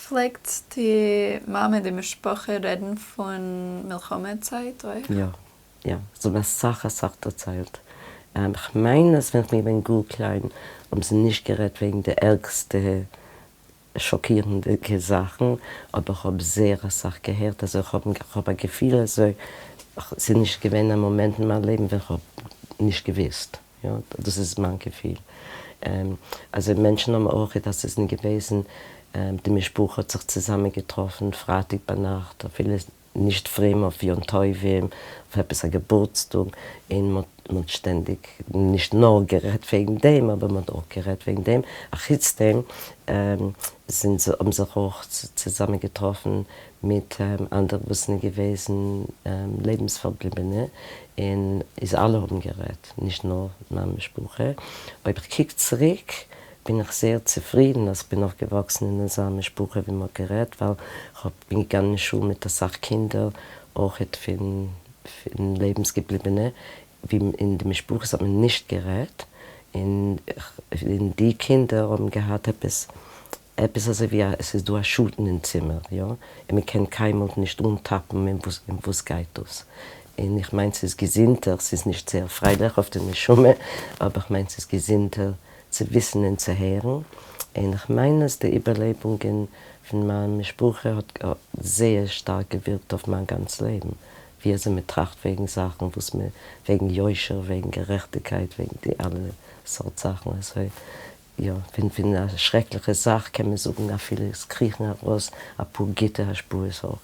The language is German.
Pflegt die Mama die Mischproche reden von Milchome-Zeit, oder? Ja, ja, so eine Sache sagt erzählt. Ich meine, es wird mir wenn gut klein, sie nicht geredet wegen der ärgsten, schockierenden Sachen, aber ich habe sehr Sachen gehört, also ich habe ein Gefühl, also, ich sind nicht gewesen an Momenten in meinem Leben, wo ich habe nicht gewusst. Ja, das ist mein Gefühl. Also Menschen haben auch, das ist nicht gewesen, die Mischbuch hat sich zusammengetroffen, Freitag bei Nacht, viele nicht fremd auf ihren Teufel, auf etwas ein Geburtstag, und man ständig nicht nur geredet wegen dem, aber man hat auch geredet wegen dem. Ach, jetzt haben sich auch zusammengetroffen mit anderen, was nicht gewesen, Lebensverbliebene, und ist alle haben geredet, nicht nur meine Mischbuche. Aber ich kicke zurück, bin ich sehr zufrieden. Ich bin aufgewachsen in einer Mischbuche, wie man gerät, weil ich bin gegangen in die Schule mit der Sache Kinder, auch für den Lebensgebliebene. Wie in der Mischbuche hat man nicht gerät. In die Kinder haben gehabt etwas also wie es ist ein Schuten im Zimmer, ja. Und man kann keinem nicht umtappen, in was geht das. Und ich meine, es ist gesinnter, es ist nicht sehr freilich auf der Mischung, aber ich meine, es ist gesinnter, zu wissen und zu hören. Und ich meine, dass die Überlebungen von meinem Spruch hat sehr stark gewirkt auf mein ganzes Leben. Wie es mit Tracht wegen Sachen, was mir wegen Jäuscher, wegen Gerechtigkeit, wegen alle solche Sachen. Also, ja, wenn eine schreckliche Sache kann man sagen, vieles kriechen heraus, ein paar Gitter, ein Spur ist auch.